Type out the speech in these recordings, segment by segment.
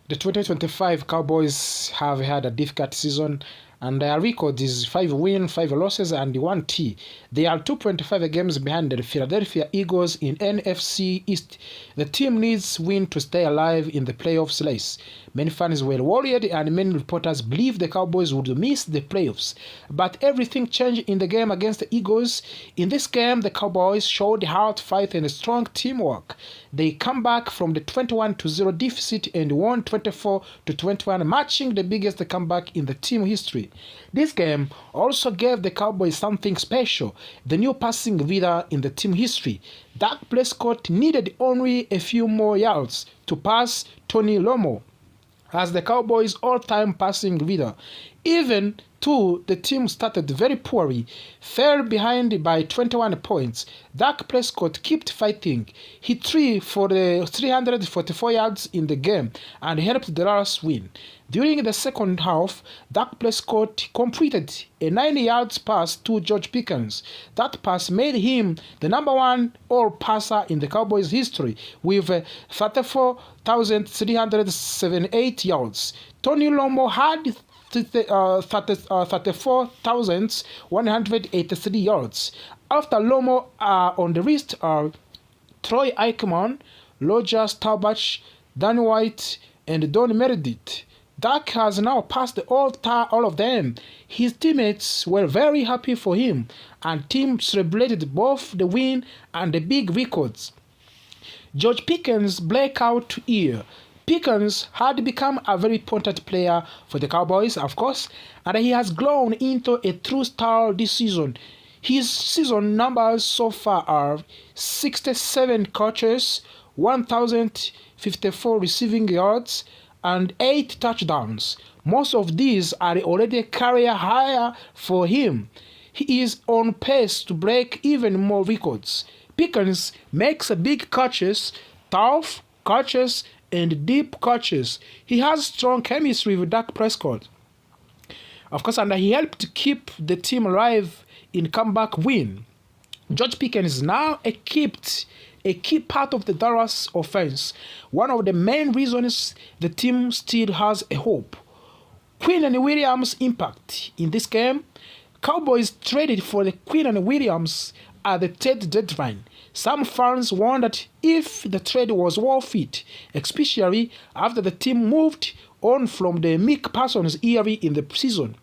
The 2025 Cowboys have had a difficult season, and their record is 5 wins, 5 losses, and 1 T. They are 2.5 games behind the Philadelphia Eagles in NFC East. The team needs win to stay alive in the playoffs race. Many fans were worried, and many reporters believed the Cowboys would miss the playoffs. But everything changed in the game against the Eagles. In this game, the Cowboys showed hard fight and strong teamwork. They come back from the 21-0 deficit and won 24-21, matching the biggest comeback in the team history. This game also gave the Cowboys something special, the new passing leader in the team history. Dak Prescott needed only a few more yards to pass Tony Romo as the Cowboys' all-time passing leader. Even though the team started very poorly, fell behind by 21 points, Dak Prescott kept fighting. He threw for the 344 yards in the game and helped the Dallas win. During the second half, Dak Prescott completed a 90-yard pass to George Pickens. That pass made him the #1 all-passer in the Cowboys' history with 34,378 yards. Tony Romo had 34,183 yards. After Romo on the list are Troy Aikman, Roger Staubach, Dan White, and Don Meredith. Dak has now passed all of them. His teammates were very happy for him, and team celebrated both the win and the big records. George Pickens' breakout year. Pickens had become a very important player for the Cowboys, of course, and he has grown into a true star this season. His season numbers so far are 67 catches, 1,054 receiving yards, and 8 touchdowns. Most of these are already career high for him. He is on pace to break even more records. Pickens makes big catches, tough catches, and deep catches. He has strong chemistry with Dak Prescott, of course, and he helped keep the team alive in comeback win. George Pickens is now a key part of the Dallas offense, one of the main reasons the team still has a hope. Quinn and Williams' impact in this game. Cowboys traded for the Quinn and Williams at the trade deadline. Some fans wondered if the trade was worth it, especially after the team moved on from the Mick Parsons era in the season.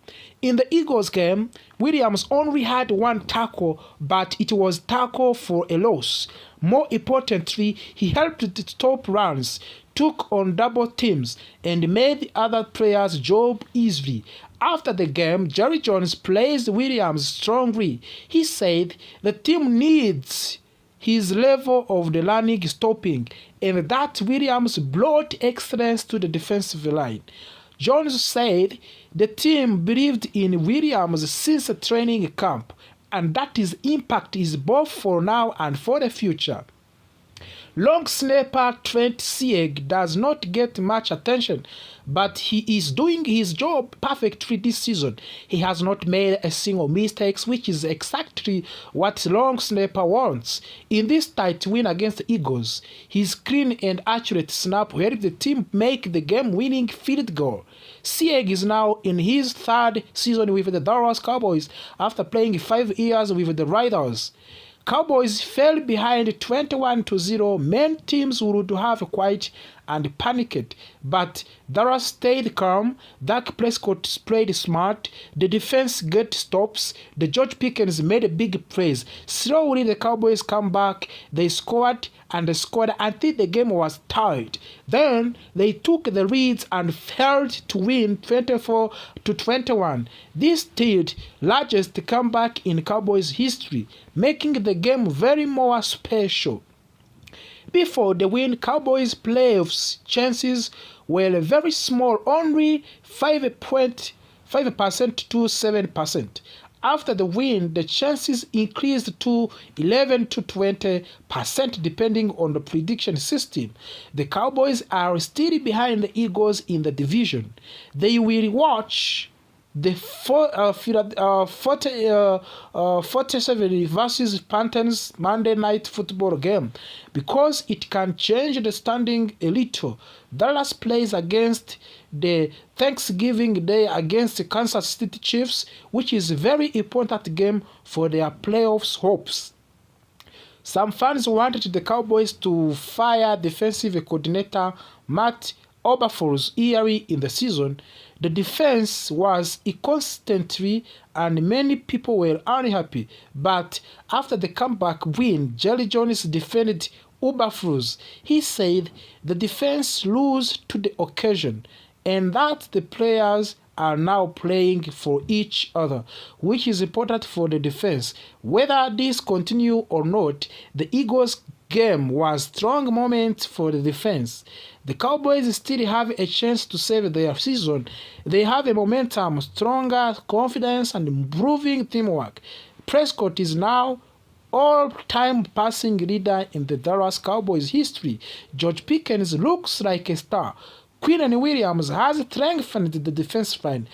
In the Eagles game, Williams only had 1 tackle, but it was tackle for a loss. More importantly, he helped to stop runs, took on double teams, and made other players' job easy. After the game, Jerry Jones praised Williams strongly. He said the team needs his level of the learning stopping, and that Williams brought excellence to the defensive line. Jones said the team believed in Williams since the training camp, and that his impact is both for now and for the future. Long snapper Trent Sieg does not get much attention, but he is doing his job perfectly this season. He has not made a single mistake, which is exactly what long snapper wants. In this tight win against the Eagles, his clean and accurate snap helped the team make the game-winning field goal. Sieg is now in his 3rd season with the Dallas Cowboys after playing 5 years with the Raiders. Cowboys fell behind 21-0. Many teams would have quite and panicked, but Dallas stayed calm. Dak Prescott played smart. The defense got stops. The George Pickens made big plays. Slowly the Cowboys come back. They scored and they scored until the game was tied. Then they took the leads and failed to win 24-21. This third largest comeback in Cowboys history, making the game very more special. Before the win, Cowboys' playoffs chances were very small, only 5% to 7%. After the win, the chances increased to 11 to 20% depending on the prediction system. The Cowboys are still behind the Eagles in the division. They will watch the 47 versus Panthers Monday Night Football game because it can change the standing a little. Dallas plays against the Thanksgiving Day against the Kansas City Chiefs, which is a very important game for their playoffs hopes. Some fans wanted the Cowboys to fire defensive coordinator Matt Eberflus early in the season. The defense was inconsistent and many people were unhappy, but after the comeback win, Jerry Jones defended Eberflus. He said the defense rose to the occasion and that the players are now playing for each other, which is important for the defense. Whether this continue or not, the Eagles game was a strong moment for the defense. The Cowboys still have a chance to save their season. They have a momentum, stronger confidence, and improving teamwork. Prescott is now all-time passing leader in the Dallas Cowboys history. George Pickens looks like a star. Quinn Williams has strengthened the defense line.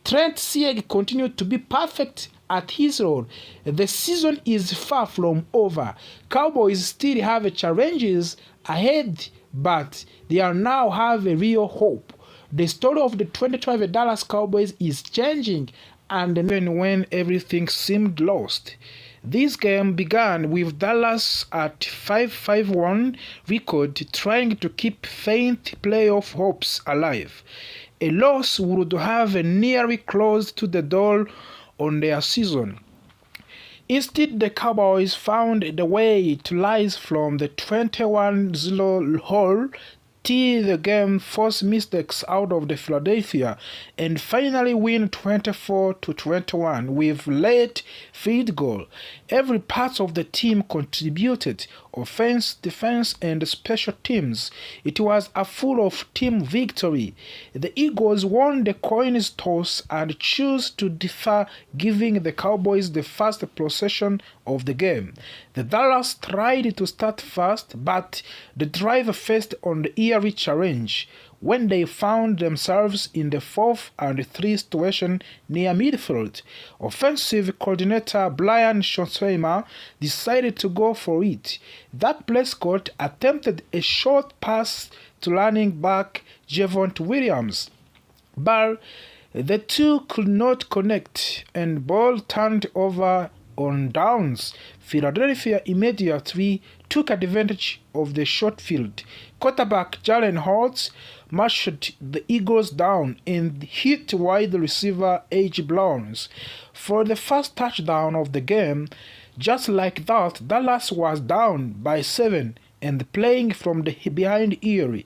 Trent Sieg continued to be perfect at his role. The season is far from over. Cowboys still have challenges ahead, but they are now have a real hope. The story of the 2012 Dallas Cowboys is changing, and even when everything seemed lost. This game began with Dallas at 5-1 record, trying to keep faint playoff hopes alive. A loss would have nearly closed to the door on their season. Instead, the Cowboys found the way to rise from the 21-0 hole till the game forced mistakes out of the Philadelphia and finally win 24-21 with late field goal. Every part of the team contributed, offense, defense, and special teams. It was a full of team victory. The Eagles won the coin toss and chose to defer, giving the Cowboys the first possession of the game. The Dallas tried to start fast, but the drive faced on the eerie challenge when they found themselves in the 4th and 3 situation near midfield. Offensive coordinator Brian Schottenheimer decided to go for it. Dak Prescott attempted a short pass to running back Javonte Williams, but the two could not connect and ball turned over on downs. Philadelphia immediately took advantage of the short field. Quarterback Jalen Hurts marched the Eagles down and hit wide receiver A.J. Browns for the first touchdown of the game. Just like that, Dallas was down by 7 and playing from the behind early.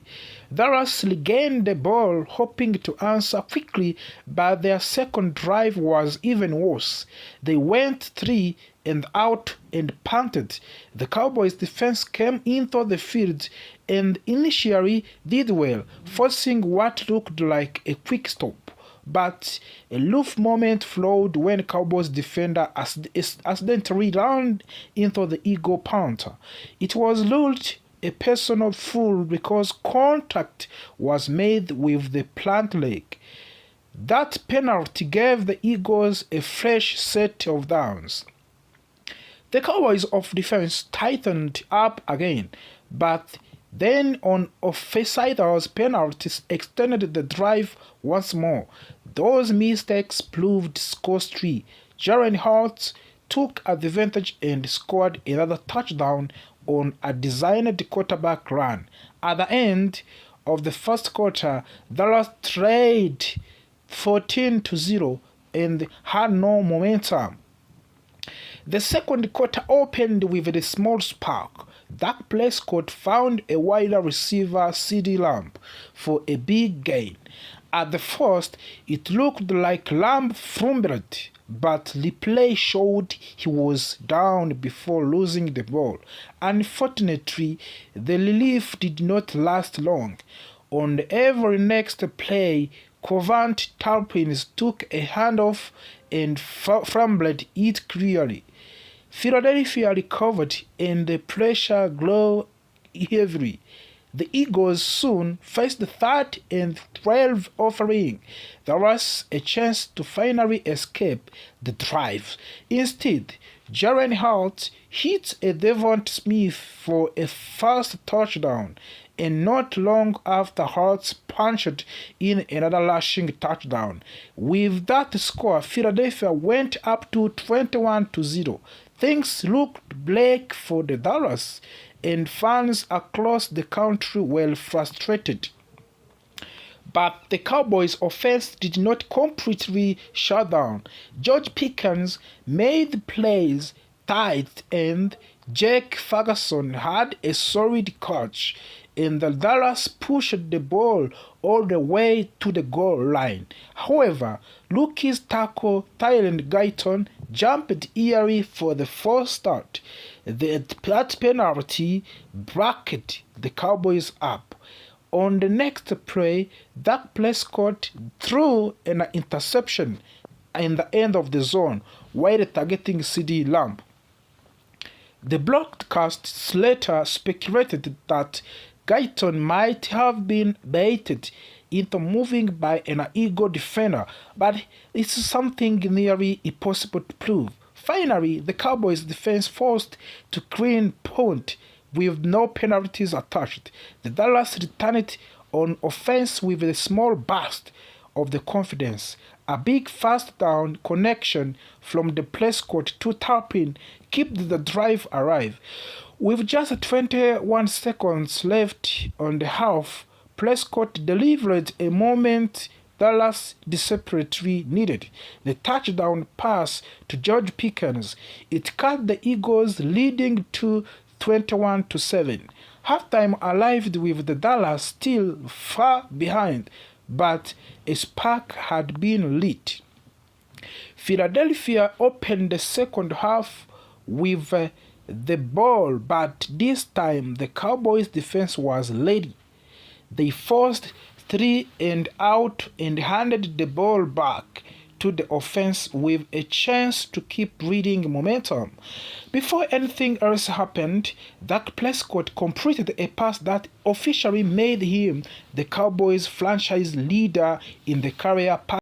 Dallas regained the ball, hoping to answer quickly, but their second drive was even worse. They went 3 and out and punted. The Cowboys defense came into the field and initially did well, forcing what looked like a quick stop. But a loose moment flowed when Cowboys defender accidentally ran into the Eagle punter. It was ruled a personal foul because contact was made with the plant leg. That penalty gave the Eagles a fresh set of downs. The Cowboys of defense tightened up again, but then on offside penalties extended the drive once more. Those mistakes proved costly. Jalen Hurts took advantage and scored another touchdown on a designed quarterback run. At the end of the first quarter, Dallas trailed 14-0 and had no momentum. The second quarter opened with a small spark. Dak Prescott found a wider receiver CeeDee Lamb for a big gain. At the first, it looked like Lamb fumbled, but replay showed he was down before losing the ball. Unfortunately, the relief did not last long. On every next play, Covant Turpins took a handoff and fumbled it clearly. Philadelphia recovered and the pressure grew heavily. The Eagles soon faced the 3rd and 12, offering Dallas a chance to finally escape the drive. Instead, Jaren Hart hit a Devon Smith for a first touchdown, and not long after Hart punched in another rushing touchdown. With that score, Philadelphia went up to 21-0. Things looked bleak for the Dallas, and fans across the country were frustrated. But the Cowboys' offense did not completely shut down. George Pickens made plays tight, and Jake Ferguson had a solid catch, and the Dallas pushed the ball all the way to the goal line. However, rookie tackle Tylen Guyton jumped early for the false start. That penalty bracket the Cowboys up. On the next play, Dak Prescott threw an interception in the end of the zone while targeting CeeDee Lamb. The broadcast later speculated that Guyton might have been baited into moving by an Eagle defender, but it's something nearly impossible to prove. Finally, the Cowboys' defense forced to clean punt with no penalties attached. The Dallas returned on offense with a small burst of the confidence. A big first down connection from the Prescott to Turpin kept the drive alive. With just 21 seconds left on the half, Prescott delivered a moment Dallas desperately needed. The touchdown pass to George Pickens. It cut the Eagles leading to 21-7. Halftime arrived with the Dallas still far behind, but a spark had been lit. Philadelphia opened the second half with the ball, but this time the Cowboys' defense was ready. They forced 3 and out and handed the ball back to the offense with a chance to keep reading momentum. Before anything else happened, Dak Prescott completed a pass that officially made him the Cowboys' franchise leader in the career pass.